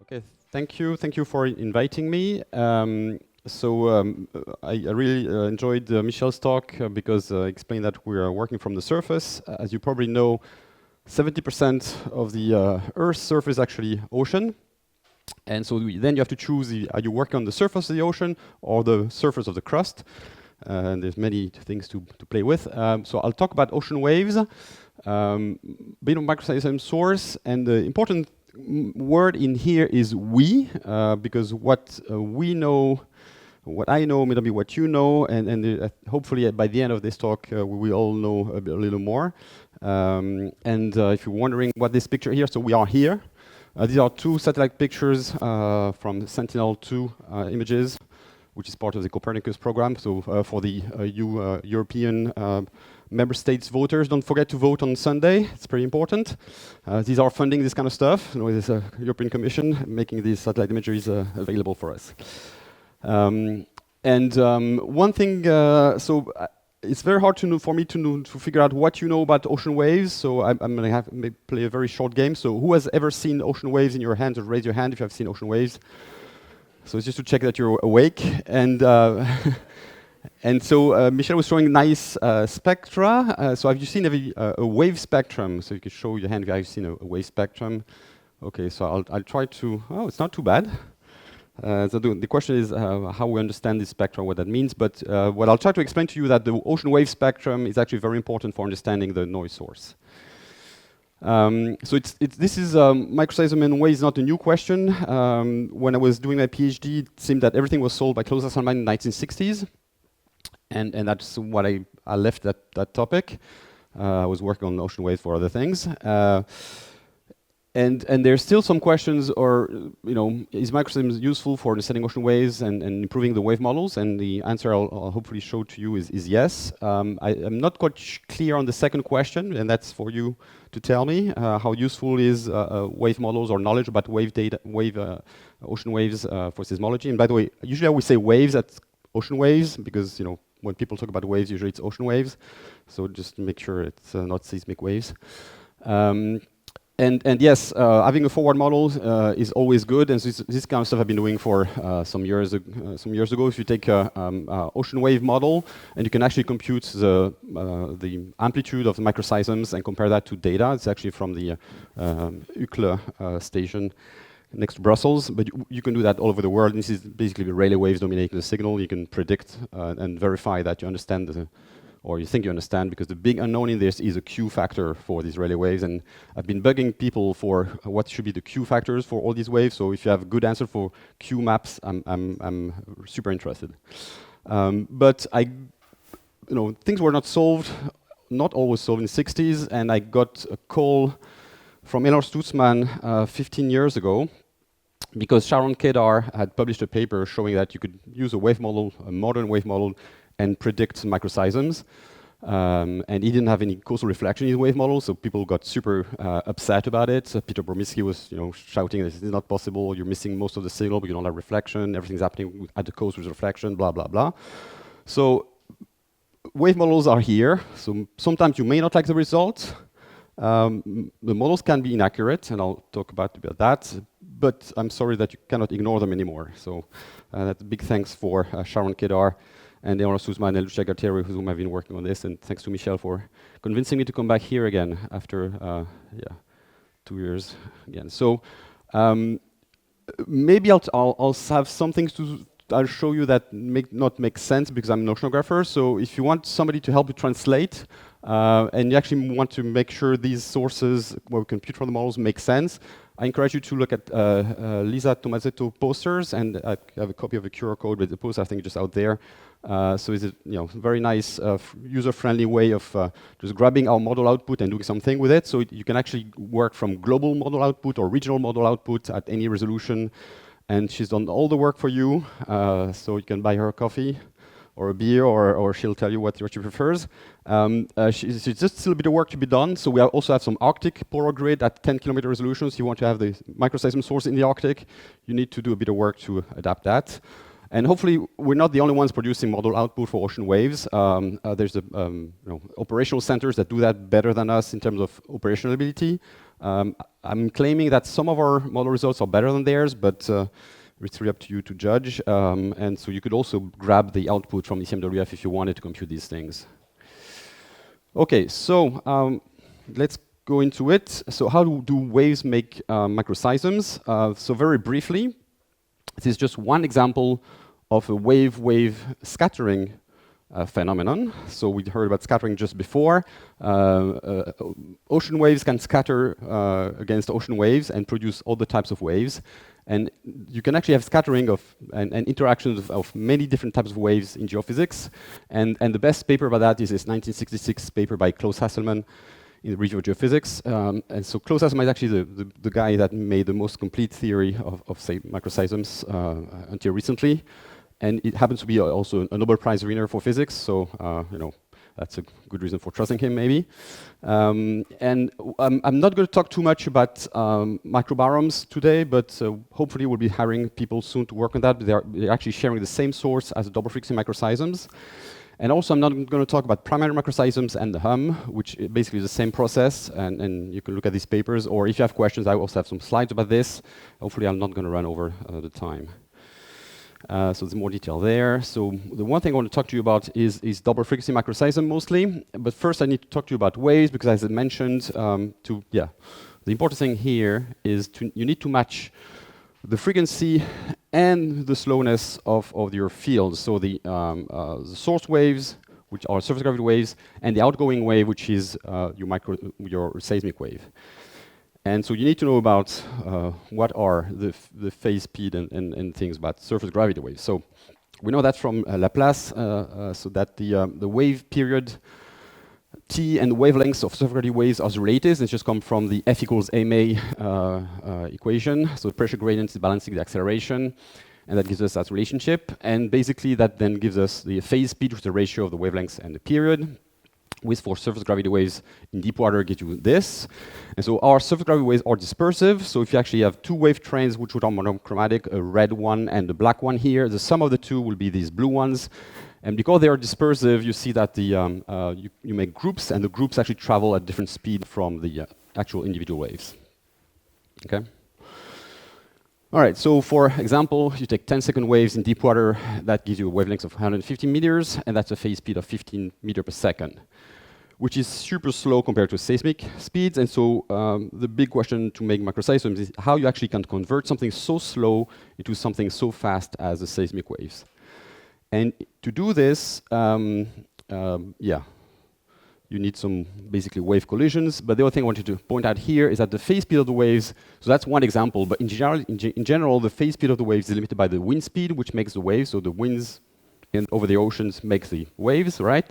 Okay, thank you. Thank you for inviting me. I really enjoyed Michel's talk because I explained that we are working from the surface. As you probably know, 70% of the Earth's surface is actually ocean. And so then you have to choose, are you working on the surface of the ocean or the surface of the crust? And there's many things to play with. So I'll talk about ocean waves, bit of microseism source, and the important word in here is we, because what we know, what I know may not be what you know, and hopefully by the end of this talk we will all know a little more. If you're wondering what this picture here, so we are here. These are two satellite pictures from Sentinel-2 images, which is part of the Copernicus program. So for the European member states voters, don't forget to vote on Sunday. It's pretty important. These are funding this kind of stuff. You know, there's a European Commission making these satellite imageries available for us. One thing, it's very hard for me to figure out what you know about ocean waves. So I'm going to play a very short game. So who has ever seen ocean waves in your hand? Just raise your hand if you have seen ocean waves. So it's just to check that you're awake. So Michel was showing nice spectra. So have you seen a wave spectrum? So you can show your hand if you've seen a wave spectrum. Okay, so I'll try to. Oh, it's not too bad. So the question is how we understand this spectrum, what that means. But what I'll try to explain to you that the ocean wave spectrum is actually very important for understanding the noise source. This is microseism in a way is not a new question. When I was doing my PhD, it seemed that everything was solved by Claude-Wasserman in the 1960s. And that's what I left that topic. I was working on ocean waves for other things. And there's still some questions, or is microseism useful for understanding ocean waves and improving the wave models? And the answer I'll hopefully show to you is yes. I'm not quite clear on the second question, and that's for you to tell me how useful is wave models or knowledge about wave data, ocean waves for seismology. And by the way, usually I would say waves at ocean waves because when people talk about waves, usually it's ocean waves. So just make sure it's not seismic waves. And yes, having a forward model is always good, and this kind of stuff I've been doing for some years ago. If you take an ocean wave model and you can actually compute the amplitude of the microseisms and compare that to data, it's actually from the UCLA station next to Brussels, but you can do that all over the world. This is basically the Rayleigh waves dominating the signal. You can predict and verify that you understand or you think you understand, because the big unknown in this is a Q factor for these Rayleigh waves. And I've been bugging people for what should be the Q factors for all these waves. So if you have a good answer for Q maps, I'm super interested. But things were not always solved in the 60s. And I got a call from Laurent Sthely 15 years ago, because Sharon Kedar had published a paper showing that you could use a wave model, a modern wave model, and predict microseisms. And he didn't have any causal reflection in the wave model, so people got super upset about it. Peter Bormisky was shouting, this is not possible, you're missing most of the signal, but you don't have reflection, everything's happening at the coast with reflection, blah, blah, blah. So wave models are here, so sometimes you may not like the result. The models can be inaccurate, and I'll talk about that, but I'm sorry that you cannot ignore them anymore. So that's a big thanks for Sharon Kedar and Laurent Sthely and Lucia Gatteri, with whom I've been working on this, and thanks to Michel for convincing me to come back here again after 2 years again. So maybe I'll have some things I'll show you that not make sense because I'm an oceanographer. So if you want somebody to help you translate, and you actually want to make sure these sources, what we compute from the models, make sense, I encourage you to look at Lisa Tomazetto posters, and I have a copy of a QR code with the poster, I think, just out there. So it's a very nice, user-friendly way of just grabbing our model output and doing something with it. So you can actually work from global model output or regional model output at any resolution. And she's done all the work for you, so you can buy her a coffee or a beer, or she'll tell you what she prefers. She's just still a bit of work to be done. So we also have some Arctic polar grid at 10-kilometer resolutions. You want to have the microseism source in the Arctic, you need to do a bit of work to adapt that. And hopefully, we're not the only ones producing model output for ocean waves. There's operational centers that do that better than us in terms of operational ability. I'm claiming that some of our model results are better than theirs, but it's really up to you to judge. And so you could also grab the output from ECMWF if you wanted to compute these things. Okay, so let's go into it. So how do waves make microseisms? So very briefly, this is just one example of a wave-wave scattering phenomenon. So we heard about scattering just before. Ocean waves can scatter against ocean waves and produce all the types of waves. And you can actually have scattering of and interactions of many different types of waves in geophysics. And the best paper about that is this 1966 paper by Klaus Hasselmann in the Review of Geophysics. And so Klaus Hasselmann is actually the guy that made the most complete theory of say, microseisms until recently. And it happens to be also a Nobel Prize winner for physics, so that's a good reason for trusting him, maybe. I'm not going to talk too much about microbaromes today, but hopefully we'll be hiring people soon to work on that. They're actually sharing the same source as double frequency microseisms. And also, I'm not going to talk about primary microseisms and the hum, which basically is the same process, and you can look at these papers, or if you have questions, I also have some slides about this. Hopefully, I'm not going to run over the time. So there's more detail there. So the one thing I want to talk to you about is double frequency microseism mostly. But first, I need to talk to you about waves, because as I mentioned, the important thing here is you need to match the frequency and the slowness of your field. So the source waves, which are surface gravity waves, and the outgoing wave, which is your seismic wave. And so you need to know about what are the phase speed and things about surface gravity waves. So we know that from Laplace, so that the wave period T and the wavelengths of surface gravity waves are related. It's just come from the F equals ma equation. So the pressure gradient is balancing the acceleration, and that gives us that relationship. And basically that then gives us the phase speed, which is the ratio of the wavelengths and the period. With for surface gravity waves in deep water gives you this. And so our surface gravity waves are dispersive. So if you actually have two wave trains which are monochromatic, a red one and a black one here, the sum of the two will be these blue ones. And because they are dispersive, you see that you make groups, and the groups actually travel at different speed from the actual individual waves. Okay. All right, so for example, you take 10-second waves in deep water, that gives you a wavelength of 150 meters, and that's a phase speed of 15 meters per second, which is super slow compared to seismic speeds. And so the big question to make microseisms is how you actually can convert something so slow into something so fast as the seismic waves. And to do this, you need some basically wave collisions. But the other thing I wanted to point out here is that the phase speed of the waves, so that's one example, but in general, the phase speed of the waves is limited by the wind speed, which makes the waves. So the winds over the oceans makes the waves, right?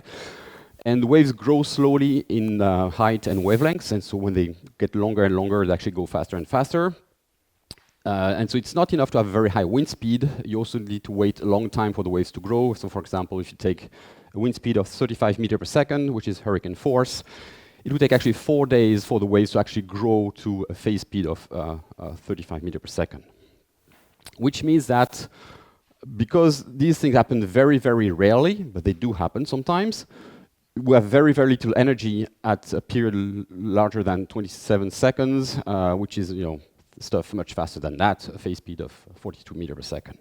And the waves grow slowly in height and wavelengths. And so when they get longer and longer, they actually go faster and faster. And so it's not enough to have a very high wind speed. You also need to wait a long time for the waves to grow. So for example, if you take a wind speed of 35 meters per second, which is hurricane force, it would take actually 4 days for the waves to actually grow to a phase speed of 35 meters per second. Which means that because these things happen very, very rarely, but they do happen sometimes, we have very, very little energy at a period larger than 27 seconds, which is, stuff much faster than that, a phase speed of 42 meters per second.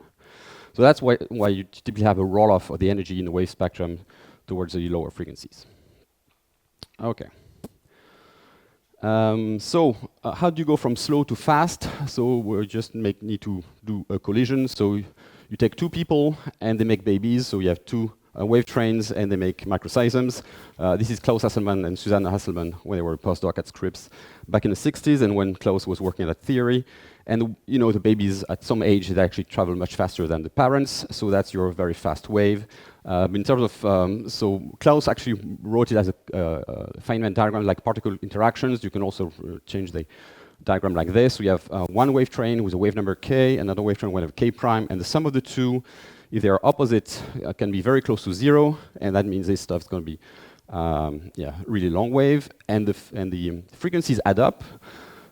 So that's why you typically have a roll-off of the energy in the wave spectrum towards the lower frequencies. Okay. How do you go from slow to fast? So we just need to do a collision. So you take two people and they make babies. So you have two wave trains and they make microseisms. This is Klaus Hasselmann and Susanne Hasselmann when they were postdoc at Scripps back in the 60s, and when Klaus was working on that theory. And the babies at some age, they actually travel much faster than the parents, so that's your very fast wave. In terms of, so Klaus actually wrote it as a Feynman diagram, like particle interactions. You can also change the diagram like this. So you have one wave train with a wave number k, another wave train with a k prime, and the sum of the two, if they are opposite, can be very close to zero, and that means this stuff is going to be really long wave, and the frequencies add up.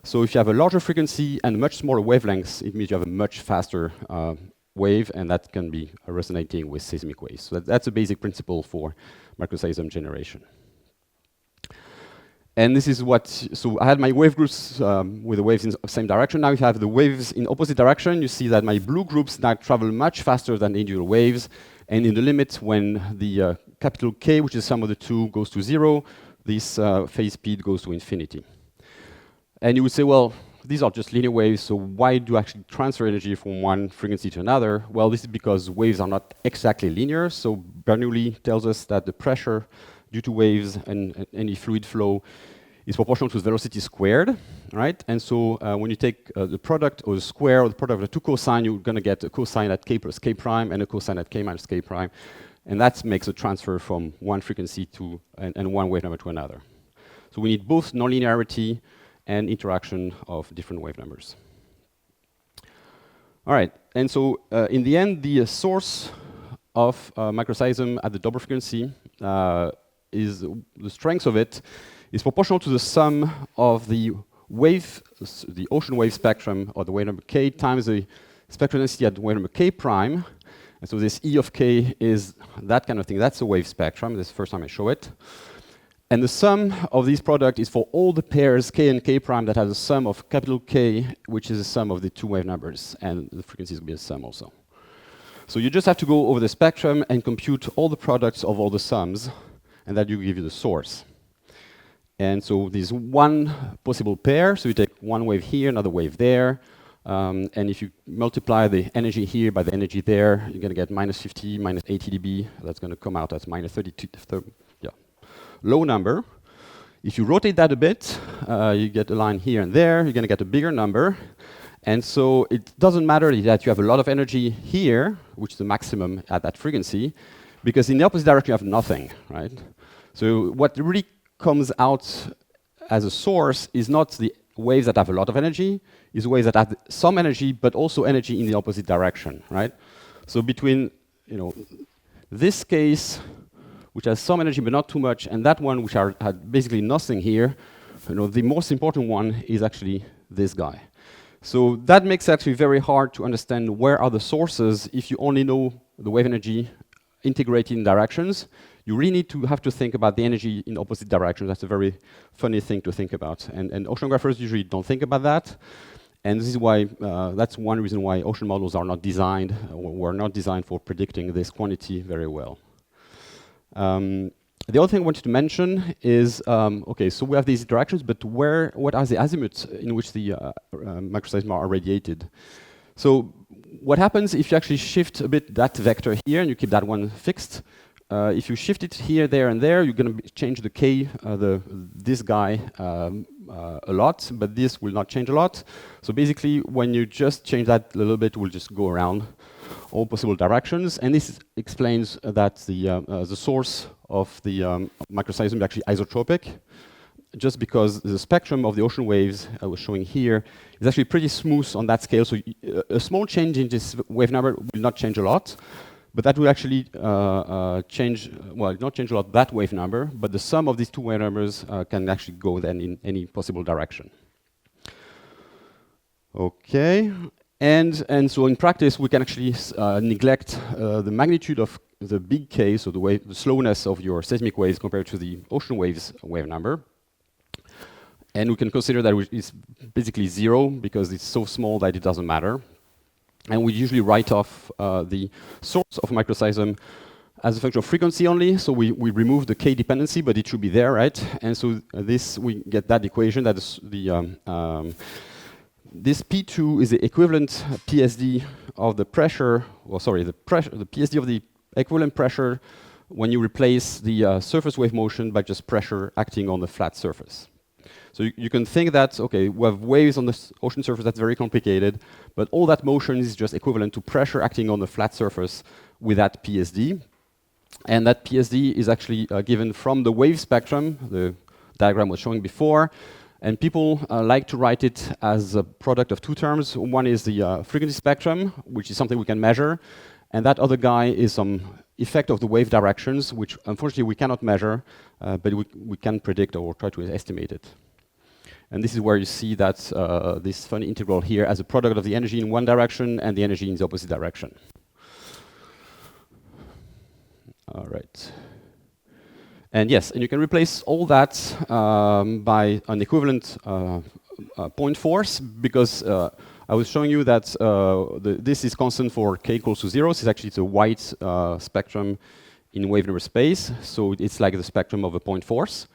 So if you have a larger frequency and much smaller wavelengths, it means you have a much faster wave, and that can be resonating with seismic waves. So that's a basic principle for microseism generation. And this is what, so I had my wave groups with the waves in the same direction. Now if I have the waves in opposite direction, you see that my blue groups now travel much faster than the individual waves. And in the limit, when the capital K, which is sum of the two, goes to 0, this phase speed goes to infinity. And you would say, well, these are just linear waves, so why do you actually transfer energy from one frequency to another? Well, this is because waves are not exactly linear. So Bernoulli tells us that the pressure due to waves and any fluid flow is proportional to the velocity squared, right? And so when you take the product or the square or the product of the two cosine, you're going to get a cosine at k plus k prime and a cosine at k minus k prime. And that makes a transfer from one frequency to and one wave number to another. So we need both nonlinearity and interaction of different wave numbers. All right, and so in the end, the source of microseism at the Doppler frequency is the strength of it is proportional to the sum of the wave, the ocean wave spectrum, or the wave number k, times the spectral density at wave number k prime. And so this E of k is that kind of thing. That's a wave spectrum. This is the first time I show it. And the sum of these products is for all the pairs k and k prime that has a sum of capital K, which is the sum of the two wave numbers. And the frequencies will be a sum also. So you just have to go over the spectrum and compute all the products of all the sums, and that will give you the source. And so there's one possible pair, so you take one wave here, another wave there, and if you multiply the energy here by the energy there, you're going to get minus 50, minus 80 dB. That's going to come out as minus 32, yeah, low number. If you rotate that a bit, you get a line here and there, you're going to get a bigger number. And so it doesn't matter that you have a lot of energy here, which is the maximum at that frequency, because in the opposite direction you have nothing, right? So what really comes out as a source is not the waves that have a lot of energy, is waves that have some energy, but also energy in the opposite direction, right? So between, this case, which has some energy but not too much, and that one, which had basically nothing here, the most important one is actually this guy. So that makes it actually very hard to understand where are the sources if you only know the wave energy integrated in directions. You really need to have to think about the energy in opposite directions. That's a very funny thing to think about. And oceanographers usually don't think about that. And this is why, that's one reason why ocean models are not designed, or were not designed for predicting this quantity very well. The other thing I wanted to mention is, okay, so we have these directions, but what are the azimuths in which the microseisms are radiated? So what happens if you actually shift a bit that vector here and you keep that one fixed? If you shift it here, there, and there, you're going to change the k, this guy, a lot, but this will not change a lot. So basically, when you just change that a little bit, it will just go around all possible directions. And this explains that the source of the microseism is actually isotropic, just because the spectrum of the ocean waves I was showing here is actually pretty smooth on that scale. So a small change in this wave number will not change a lot. But that will actually change, well, not change a lot that wave number, but the sum of these two wave numbers can actually go then in any possible direction. Okay, and so in practice we can actually neglect the magnitude of the big K, so the slowness of your seismic waves compared to the ocean waves wave number. And we can consider that it's basically 0 because it's so small that it doesn't matter. And we usually write off the source of microseism as a function of frequency only. So we remove the K dependency, but it should be there, right? And so we get that equation that is this P2 is the equivalent PSD of the pressure, well, sorry, the PSD of the equivalent pressure when you replace the surface wave motion by just pressure acting on the flat surface. So you can think that, okay, we have waves on the ocean surface, that's very complicated, but all that motion is just equivalent to pressure acting on the flat surface with that PSD. And that PSD is actually given from the wave spectrum, the diagram was showing before, and people like to write it as a product of two terms. One is the frequency spectrum, which is something we can measure, and that other guy is some effect of the wave directions, which unfortunately we cannot measure, but we can predict or try to estimate it. And this is where you see that this funny integral here as a product of the energy in one direction and the energy in the opposite direction. All right. And yes, and you can replace all that by an equivalent point force, because I was showing you that this is constant for k equals to 0. So it's a white spectrum in wave number space. So it's like the spectrum of a point force.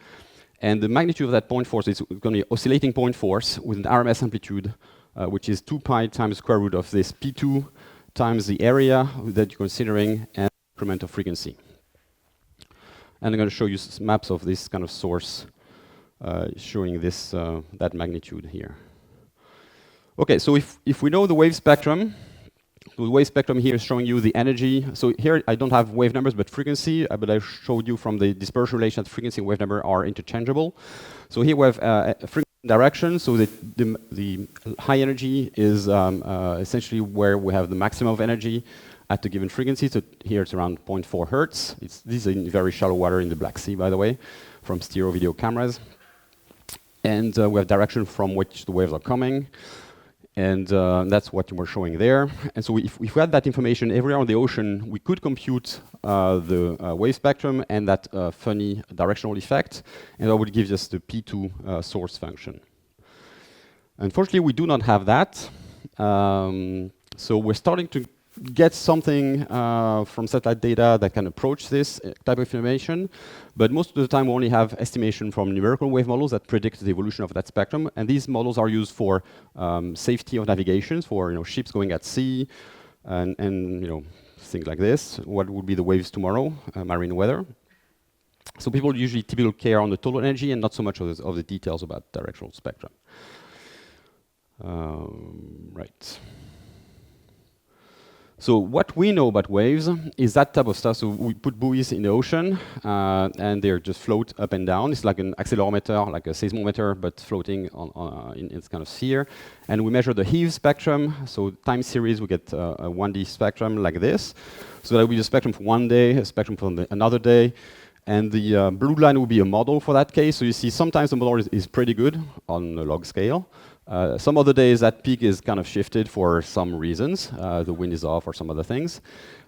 And the magnitude of that point force is going to be oscillating point force with an RMS amplitude, which is 2 pi times the square root of this P2 times the area that you're considering and increment of frequency. And I'm going to show you maps of this kind of source showing this that magnitude here. Okay, so if we know the wave spectrum, the wave spectrum here is showing you the energy. So here I don't have wave numbers but frequency, but I showed you from the dispersion relation that frequency and wave number are interchangeable. So here we have frequency direction, so the high energy is essentially where we have the maximum of energy at a given frequency. So here it's around 0.4 hertz. This is in very shallow water in the Black Sea, by the way, from stereo video cameras. And we have direction from which the waves are coming. And that's what we're showing there. And so if we had that information everywhere on the ocean, we could compute the wave spectrum and that funny directional effect, and that would give us the P2 source function. Unfortunately, we do not have that. So we're starting to get something from satellite data that can approach this type of information, but most of the time we only have estimation from numerical wave models that predict the evolution of that spectrum, and these models are used for safety of navigation, for ships going at sea, and things like this. What would be the waves tomorrow, marine weather. So people usually typically care on the total energy and not so much of the details about directional spectrum. Right. So what we know about waves is that type of stuff. So we put buoys in the ocean, and they just float up and down. It's like an accelerometer, like a seismometer, but floating in its kind of sphere. And we measure the heave spectrum. So time series, we get a 1D spectrum like this. So that will be the spectrum for one day, a spectrum for another day. And the blue line will be a model for that case. So you see sometimes the model is pretty good on a log scale. Some other days that peak is kind of shifted for some reasons. The wind is off or some other things.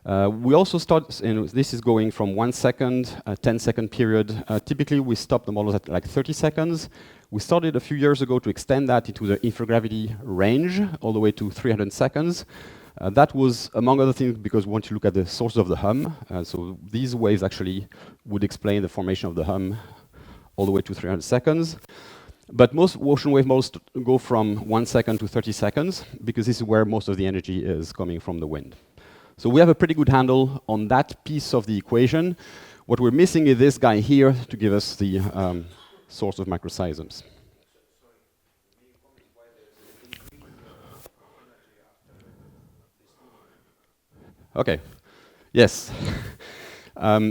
We also start, and this is going from 1 second, a 10-second period. Typically we stop the models at like 30 seconds. We started a few years ago to extend that into the infragravity range all the way to 300 seconds. That was, among other things, because we want to look at the source of the hum. So these waves actually would explain the formation of the hum all the way to 300 seconds. But most ocean wave models go from 1 second to 30 seconds, because this is where most of the energy is coming from the wind. So we have a pretty good handle on that piece of the equation. What we're missing is this guy here to give us the source of microseisms. Okay, yes.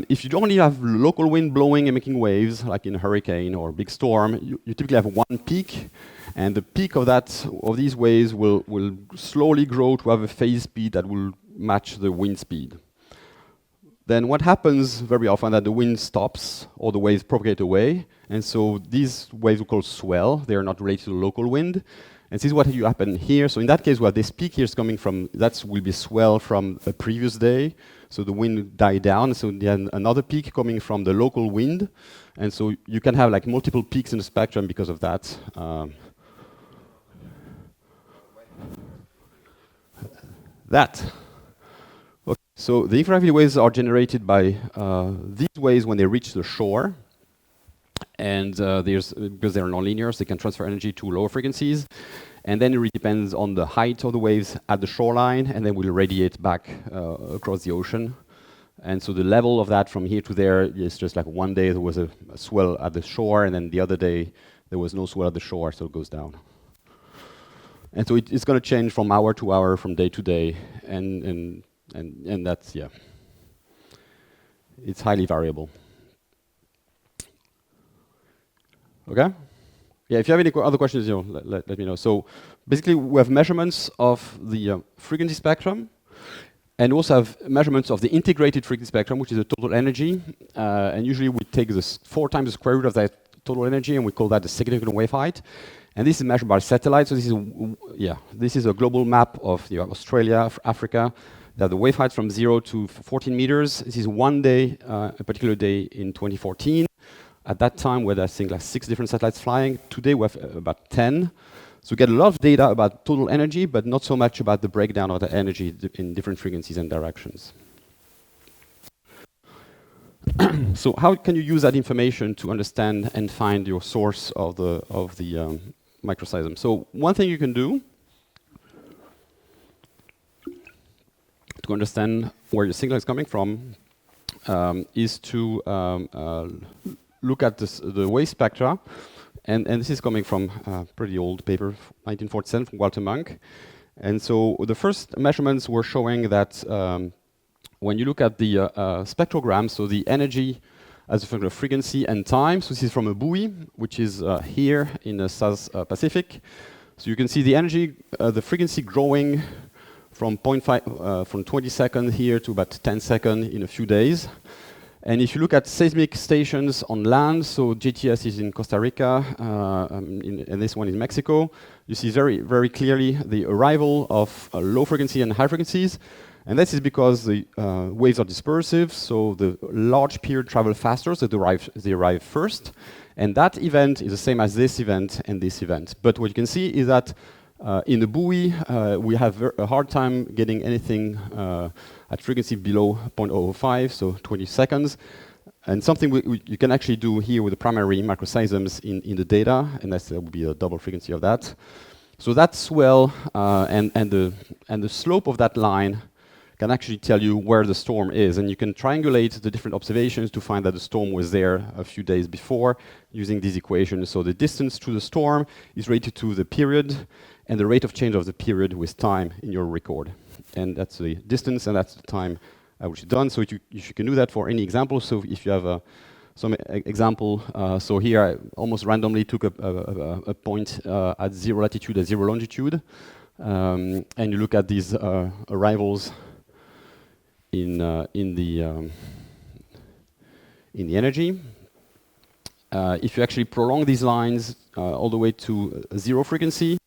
If you only have local wind blowing and making waves, like in a hurricane or a big storm, you typically have one peak, and the peak of these waves will slowly grow to have a phase speed that will match the wind speed. Then what happens very often that the wind stops or the waves propagate away, and so these waves we call swell. They are not related to local wind. And this is what will happen here. So in that case, we have this peak here is coming from, that will be swell from a previous day. So the wind died down. So then another peak coming from the local wind. And so you can have like multiple peaks in the spectrum because of that. Okay. So the infragravity waves are generated by these waves when they reach the shore. And because they're nonlinear, so they can transfer energy to lower frequencies. And then it really depends on the height of the waves at the shoreline, and then will radiate back across the ocean. And so the level of that from here to there is just like one day there was a swell at the shore, and then the other day there was no swell at the shore, so it goes down. And so it's going to change from hour to hour, from day to day, and that's, yeah. It's highly variable. Okay? Yeah, if you have any other questions, let me know. So basically, we have measurements of the frequency spectrum, and we also have measurements of the integrated frequency spectrum, which is the total energy. And usually we take this 4 times the square root of that total energy, and we call that the significant wave height. And this is measured by satellite. So this is a global map of Australia, Africa. They have the wave height from 0 to 14 meters. This is one day, a particular day in 2014. At that time, we had, I think, like 6 different satellites flying. Today, we have about 10. So we get a lot of data about total energy, but not so much about the breakdown of the energy in different frequencies and directions. So how can you use that information to understand and find your source of the microseism? So one thing you can do to understand where your signal is coming from is to look at the wave spectra. And this is coming from a pretty old paper, 1947, from Walter Munk. And so the first measurements were showing that when you look at the spectrogram, so the energy as a function of frequency and time, so this is from a buoy, which is here in the South Pacific. So you can see the energy, the frequency growing from 0.5, from 20 seconds here to about 10 seconds in a few days. And if you look at seismic stations on land, so JTS is in Costa Rica, and this one is Mexico, you see very, very clearly the arrival of low frequency and high frequencies. And this is because the waves are dispersive, so the large period travel faster, so they arrive first. And that event is the same as this event and this event. But what you can see is that in the buoy, we have a hard time getting anything at frequency below 0.005, so 20 seconds. And something you can actually do here with the primary microseisms in the data, and that would be a double frequency of that. So that swell and the slope of that line can actually tell you where the storm is. And you can triangulate the different observations to find that the storm was there a few days before using these equations. So the distance to the storm is related to the period and the rate of change of the period with time in your record. And that's the distance and that's the time which is done. So you can do that for any example. So if you have some example, so here I almost randomly took a point at 0 latitude and 0 longitude. And you look at these arrivals in the energy. If you actually prolong these lines all the way to 0 frequency,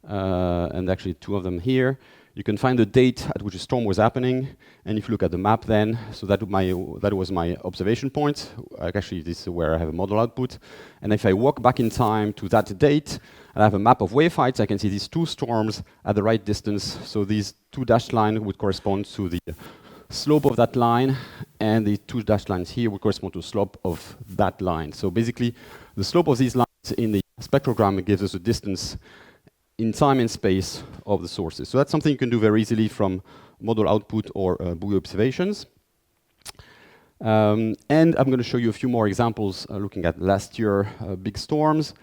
and actually 2 of them here, you can find the date at which a storm was happening. And if you look at the map then, so that was my observation point. Actually, this is where I have a model output. And if I walk back in time to that date, and I have a map of wave heights, I can see these 2 storms at the right distance. So these 2 dashed lines would correspond to the slope of that line, and the 2 dashed lines here would correspond to the slope of that line. So basically, the slope of these lines in the spectrogram gives us a distance in time and space of the sources. So that's something you can do very easily from model output or buoy observations. And I'm going to show you a few more examples looking at last year big storms.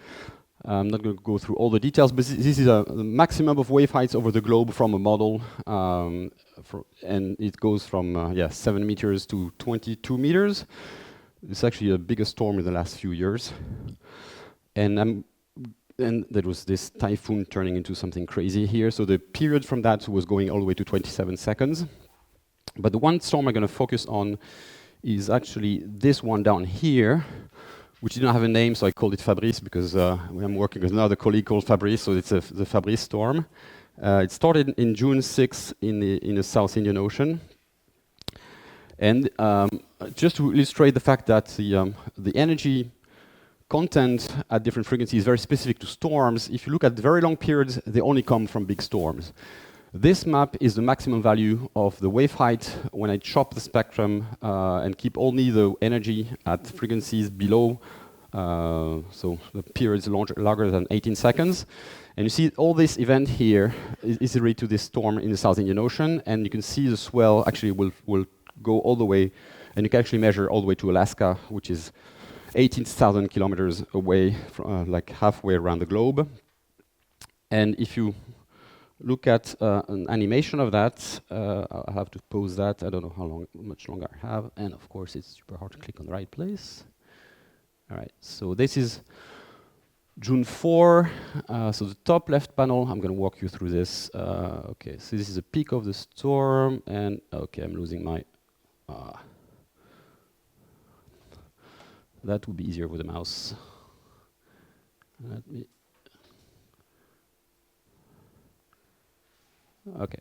I'm not going to go through all the details, but this is the maximum of wave heights over the globe from a model, and it goes from 7 meters to 22 meters. It's actually the biggest storm in the last few years. And there was this typhoon turning into something crazy here. So the period from that was going all the way to 27 seconds. But the one storm I'm going to focus on is actually this one down here, which didn't have a name, so I called it Fabrice because I'm working with another colleague called Fabrice, so it's the Fabrice storm. It started in June 6 in the South Indian Ocean. And just to illustrate the fact that the energy content at different frequencies is very specific to storms, if you look at very long periods, they only come from big storms. This map is the maximum value of the wave height when I chop the spectrum and keep only the energy at frequencies below, so the periods larger than 18 seconds. And you see all this event here is related to this storm in the South Indian Ocean, and you can see the swell actually will go all the way, and you can actually measure all the way to Alaska, which is 18,000 kilometers away, from, like halfway around the globe. And if you look at an animation of that, I'll have to pause that. I don't know how much longer I have. And of course, it's super hard to click on the right place. All right, so this is June 4. So the top left panel, I'm going to walk you through this. Okay, so this is a peak of the storm. And okay, I'm losing my... that would be easier with a mouse. Let me Okay.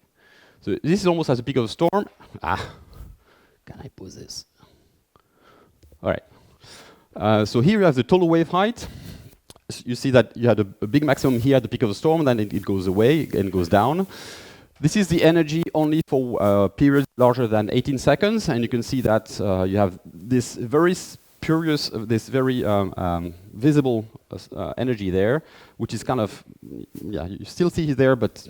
So this is almost as a peak of a storm. Can I pause this? All right. So here you have the total wave height. So you see that you had a big maximum here at the peak of the storm, then it goes away and goes down. This is the energy only for periods larger than 18 seconds, and you can see that you have this very spurious, this very visible energy there, which is kind of, yeah, you still see it there, but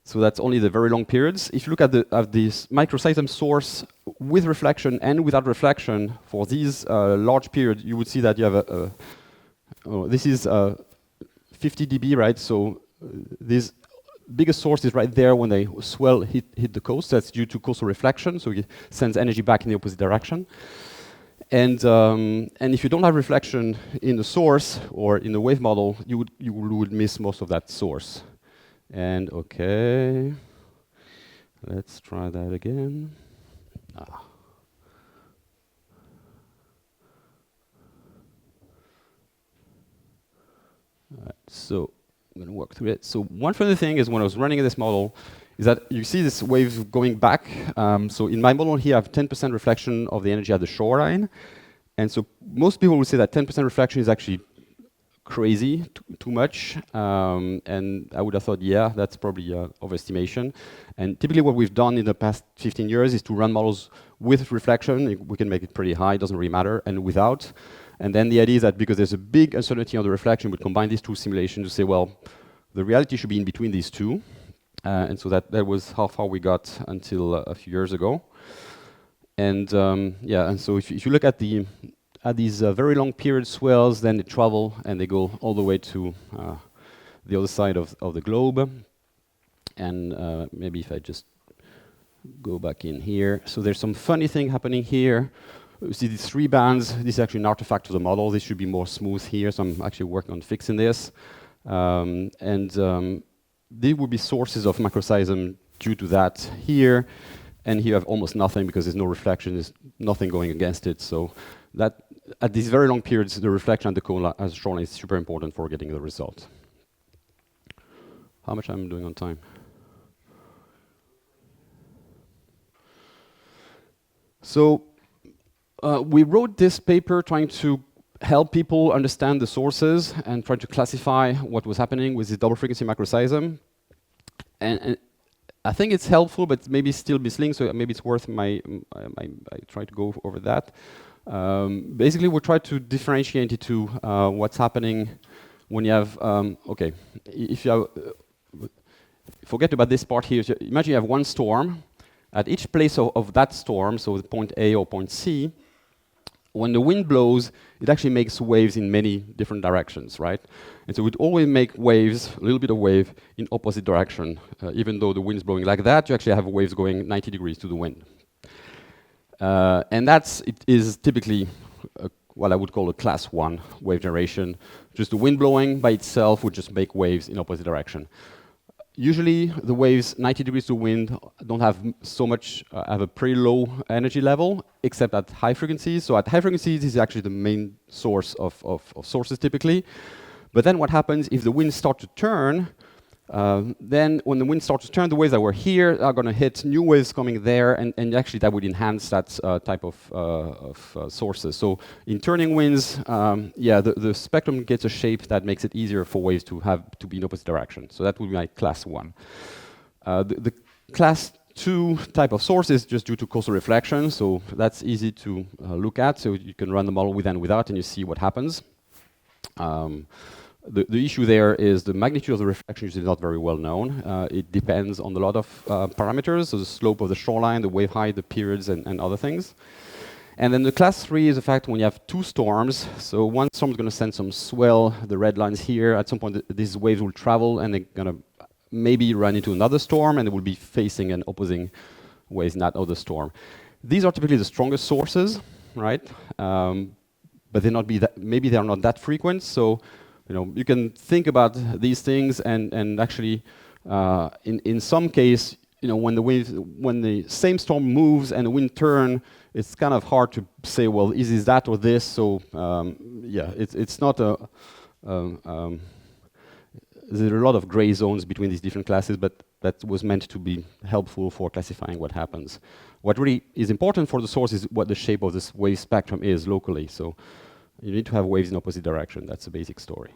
so that's only the very long periods. If you look at this microseism source with reflection and without reflection for these large periods, you would see that you have this is 50 dB, right? So this biggest source is right there when they swell hit the coast. That's due to coastal reflection, so it sends energy back in the opposite direction. And if you don't have reflection in the source or in the wave model, you would miss most of that source. And okay, let's try that again. All right, so I'm going to work through it. So one funny thing is when I was running this model is that you see this wave going back. So in my model here, I have 10% reflection of the energy at the shoreline. And so most people would say that 10% reflection is actually crazy, too much. And I would have thought, yeah, that's probably overestimation. And typically what we've done in the past 15 years is to run models with reflection. We can make it pretty high, it doesn't really matter, and without. And then the idea is that because there's a big uncertainty on the reflection, we combine these two simulations to say, well, the reality should be in between these two. And so that was how far we got until a few years ago. And yeah, and so if you look at these very long period swells, then they travel and they go all the way to the other side of the globe. And maybe if I just go back in here. So there's some funny thing happening here. You see these three bands. This is actually an artifact of the model. This should be more smooth here, so I'm actually working on fixing this. There would be sources of microseism due to that here. And here you have almost nothing because there's no reflection, there's nothing going against it. So that at these very long periods, the reflection at the cone as shoreline is super important for getting the result. How much I'm doing on time? So we wrote this paper trying to help people understand the sources and try to classify what was happening with this double frequency microseism. And I think it's helpful, but maybe still misleading, so maybe it's worth I try to go over that. Basically, we try to differentiate it to what's happening when you have, okay, if you have, forget about this part here. So imagine you have one storm. At each place of that storm, so point A or point C, when the wind blows, it actually makes waves in many different directions, right? And so we'd always make waves, a little bit of wave, in opposite direction. Even though the wind's blowing like that, you actually have waves going 90 degrees to the wind. And it is typically what I would call a class 1 wave generation. Just the wind blowing by itself would just make waves in opposite direction. Usually, the waves 90 degrees to wind don't have so much, have a pretty low energy level, except at high frequencies. So at high frequencies, this is actually the main source of sources typically. But then what happens if the winds start to turn, then when the wind starts to turn, the waves that were here are going to hit new waves coming there, and actually that would enhance that type of sources. So in turning winds, yeah, the spectrum gets a shape that makes it easier for waves to be in opposite direction. So that would be my class 1. The class 2 type of source is just due to coastal reflection, so that's easy to look at. So you can run the model with and without, and you see what happens. The issue there is the magnitude of the reflection is not very well known. It depends on a lot of parameters, so the slope of the shoreline, the wave height, the periods, and other things. And then the class 3 is the fact when you have two storms. So one storm is going to send some swell, the red lines here. At some point, these waves will travel, and they're going to maybe run into another storm, and they will be facing and opposing waves in that other storm. These are typically the strongest sources, right? But maybe they are not that frequent. So you can think about these things, and actually, in some case, when the same storm moves and the wind turn, it's kind of hard to say, well, is it that or this? So yeah, it's not there's a lot of gray zones between these different classes, but that was meant to be helpful for classifying what happens. What really is important for the source is what the shape of this wave spectrum is locally. So you need to have waves in opposite direction. That's the basic story.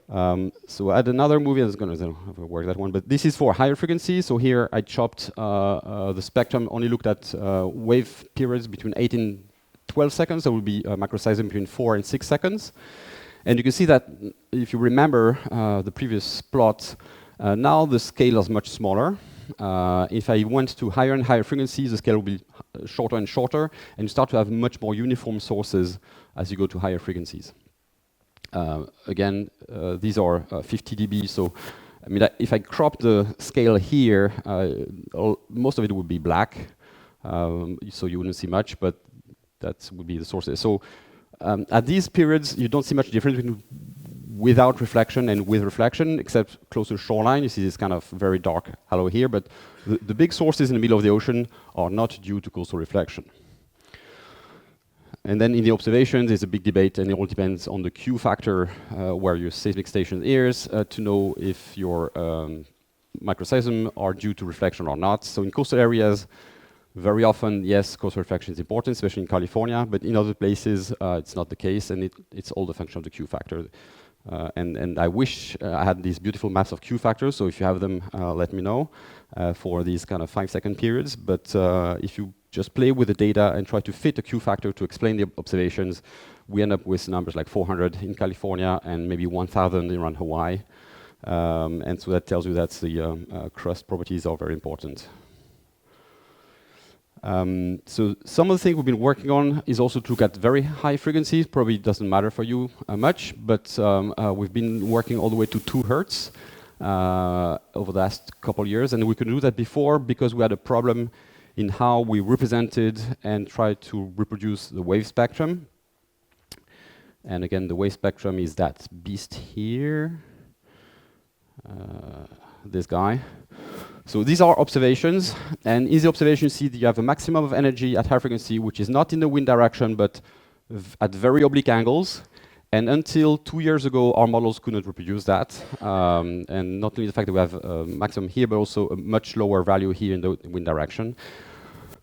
So I had another movie, I was going to work that one, but this is for higher frequencies. So here I chopped the spectrum, only looked at wave periods between 8 and 12 seconds. There will be a microseism between 4 and 6 seconds. And you can see that if you remember the previous plot, now the scale is much smaller. If I went to higher and higher frequencies, the scale will be shorter and shorter, and you start to have much more uniform sources as you go to higher frequencies. Again, these are 50 dB, so I mean, if I crop the scale here, most of it would be black, so you wouldn't see much, but that would be the sources. So at these periods, you don't see much difference between without reflection and with reflection, except close to the shoreline. You see this kind of very dark halo here, but the big sources in the middle of the ocean are not due to coastal reflection. And then in the observations, there's a big debate, and it all depends on the Q factor where your seismic station is to know if your microseism are due to reflection or not. So in coastal areas, very often, yes, coastal reflection is important, especially in California, but in other places, it's not the case, and it's all the function of the Q factor. And I wish I had these beautiful maps of Q factors, so if you have them, let me know for these kind of 5-second periods. But if you just play with the data and try to fit a Q factor to explain the observations, we end up with numbers like 400 in California and maybe 1,000 around Hawaii. And so that tells you that the crust properties are very important. So some of the things we've been working on is also to look at very high frequencies. Probably doesn't matter for you much, but we've been working all the way to 2 hertz over the last couple of years, and we couldn't do that before because we had a problem in how we represented and tried to reproduce the wave spectrum. And again, the wave spectrum is that beast here, this guy. So these are observations, and in the observation you see that you have a maximum of energy at high frequency, which is not in the wind direction, but at very oblique angles. And until 2 years ago, our models could not reproduce that. And not only the fact that we have a maximum here, but also a much lower value here in the wind direction.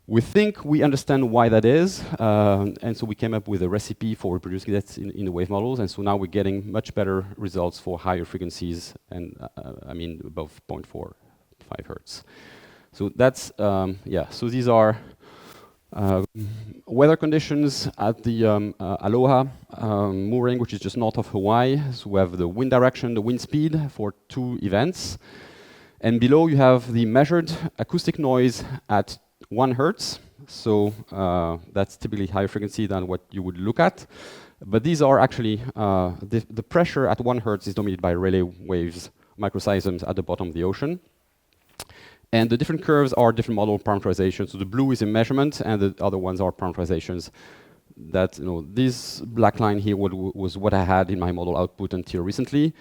We think we understand why that is, and so we came up with a recipe for reproducing that in the wave models, and so now we're getting much better results for higher frequencies, and I mean above 0.45 hertz. So that's, yeah, so these are weather conditions at the Aloha mooring, which is just north of Hawaii. So we have the wind direction, the wind speed for 2 events. And below you have the measured acoustic noise at 1 hertz. So that's typically higher frequency than what you would look at. But these are actually, the pressure at 1 hertz is dominated by Rayleigh waves, microseisms at the bottom of the ocean. And the different curves are different model parameterizations. So the blue is a measurement, and the other ones are parameterizations. That, you know, this black line here was what I had in my model output until recently,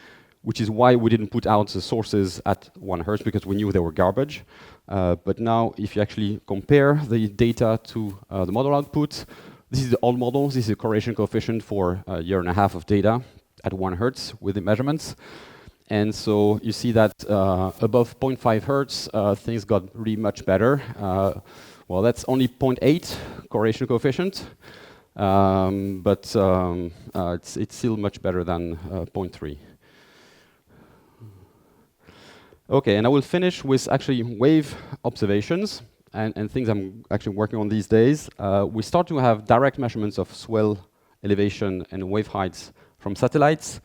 which is why we didn't put out the sources at 1 hertz, because we knew they were garbage. But now, if you actually compare the data to the model output, this is the old model. This is the correlation coefficient for a year and a half of data at 1 hertz with the measurements. And so you see that above 0.5 hertz, things got really much better. Well, that's only 0.8 correlation coefficient, but it's still much better than 0.3. Okay, and I will finish with actually wave observations and things I'm actually working on these days. We start to have direct measurements of swell elevation and wave heights from satellites.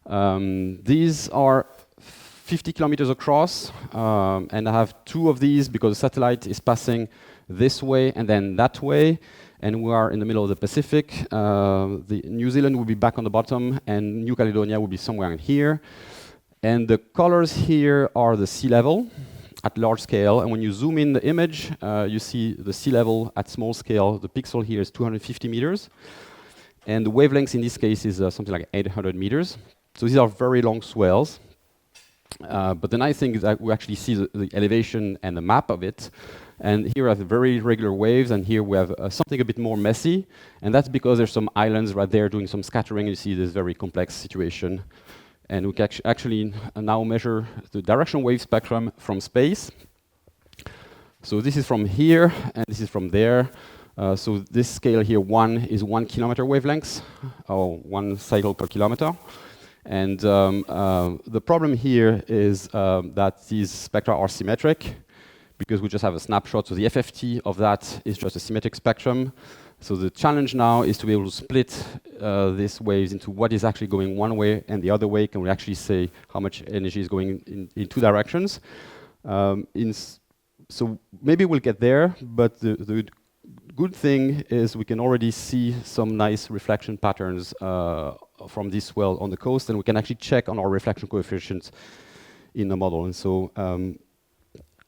These are 50 kilometers across, and I have 2 of these because the satellite is passing this way and then that way, and we are in the middle of the Pacific. The New Zealand will be back on the bottom, and New Caledonia will be somewhere in here. And the colors here are the sea level at large scale, and when you zoom in the image, you see the sea level at small scale. The pixel here is 250 meters, and the wavelength in this case is something like 800 meters. So these are very long swells. But the nice thing is that we actually see the elevation and the map of it. And here we have very regular waves, and here we have something a bit more messy. And that's because there's some islands right there doing some scattering. You see this very complex situation. And we can actually now measure the directional wave spectrum from space. So this is from here, and this is from there. So this scale here, 1 is 1 kilometer wavelengths, or 1 cycle per kilometer. And the problem here is that these spectra are symmetric, because we just have a snapshot. So the FFT of that is just a symmetric spectrum. So the challenge now is to be able to split these waves into what is actually going one way and the other way. Can we actually say how much energy is going in two directions? So maybe we'll get there, but the good thing is we can already see some nice reflection patterns from this swell on the coast, and we can actually check on our reflection coefficients in the model. And so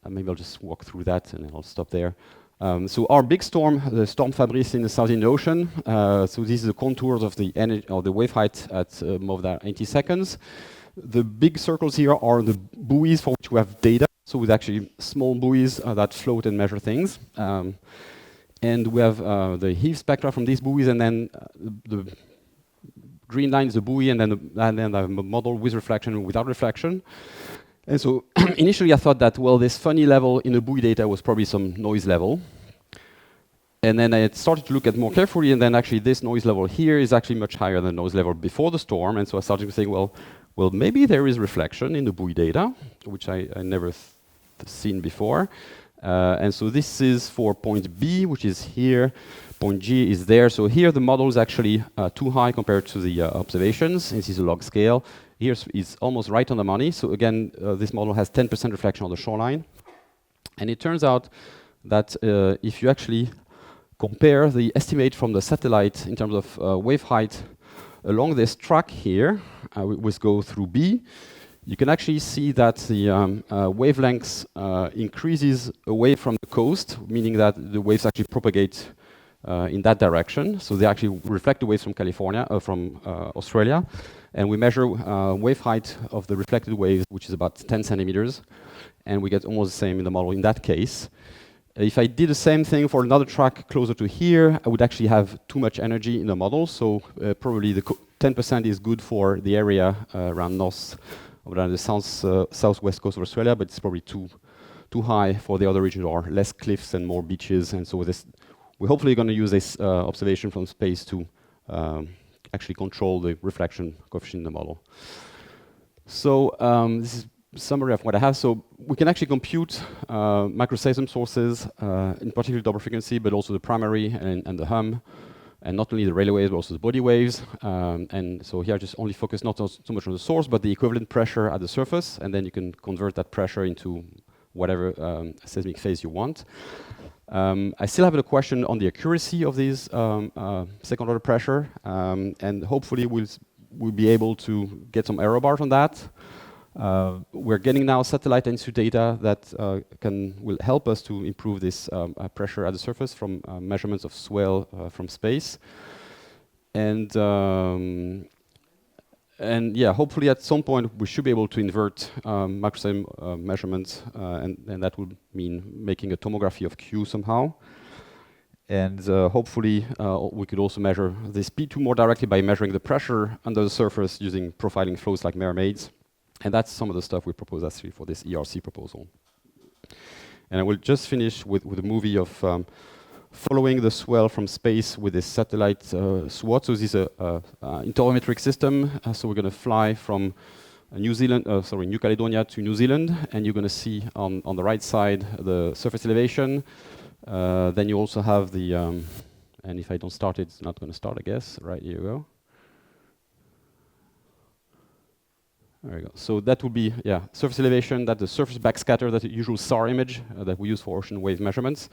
maybe I'll just walk through that and then I'll stop there. So our big storm, the storm Fabrice in the South Indian Ocean. So these are the contours of the energy or the wave height at more than 80 seconds. The big circles here are the buoys for which we have data. So with actually small buoys that float and measure things. And we have the heave spectra from these buoys, and then the green line is the buoy, and then the model with reflection and without reflection. And so initially I thought that, well, this funny level in the buoy data was probably some noise level. And then I started to look at more carefully, and then actually this noise level here is actually much higher than the noise level before the storm. And so I started to think, well, maybe there is reflection in the buoy data, which I never seen before. And so this is for point B, which is here. Point G is there. So here the model is actually too high compared to the observations. This is a log scale. Here it's almost right on the money. So again, this model has 10% reflection on the shoreline. And it turns out that if you actually compare the estimate from the satellite in terms of wave height along this track here, we go through B, you can actually see that the wavelengths increases away from the coast, meaning that the waves actually propagate in that direction. So they actually reflect the waves from California, from Australia. And we measure wave height of the reflected waves, which is about 10 centimeters. And we get almost the same in the model in that case. If I did the same thing for another track closer to here, I would actually have too much energy in the model. So probably the 10% is good for the area around the southwest coast of Australia, but it's probably too high for the other regions, or less cliffs and more beaches. And so we're hopefully going to use this observation from space to actually control the reflection coefficient in the model. So this is a summary of what I have. So we can actually compute microseism sources, in particular double frequency, but also the primary and the hum, and not only the Rayleigh waves, but also the body waves. And so here I just only focus not so much on the source, but the equivalent pressure at the surface, and then you can convert that pressure into whatever seismic phase you want. I still have a question on the accuracy of these second order pressure, and hopefully we'll be able to get some error bars on that. We're getting now satellite Institut data that will help us to improve this pressure at the surface from measurements of swell from space. And yeah, hopefully at some point we should be able to invert microseism measurements, and that would mean making a tomography of Q somehow. And hopefully we could also measure this P2 more directly by measuring the pressure under the surface using profiling flows like mermaids. And that's some of the stuff we propose actually for this ERC proposal. And I will just finish with a movie of following the swell from space with this satellite SWOT. So this is a interferometric system. So we're going to fly from New Caledonia to New Zealand, and you're going to see on the right side the surface elevation. Then you also have the, and if I don't start it, it's not going to start, I guess. Right, here you go. There we go. So that would be, surface elevation, that's the surface backscatter, that's the usual SAR image that we use for ocean wave measurements.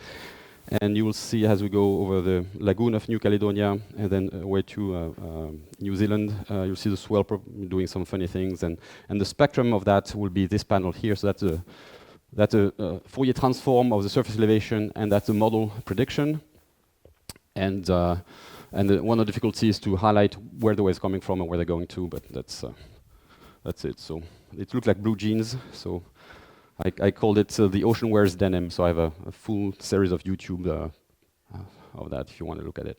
And you will see as we go over the lagoon of New Caledonia and then away to New Zealand, you'll see the swell doing some funny things. And the spectrum of that will be this panel here. So that's a Fourier transform of the surface elevation, and that's a model prediction. And one of the difficulties is to highlight where the wave is coming from and where they're going to, but that's it. So it looks like blue jeans. So I called it the ocean wears denim. So I have a full series of YouTube of that if you want to look at it.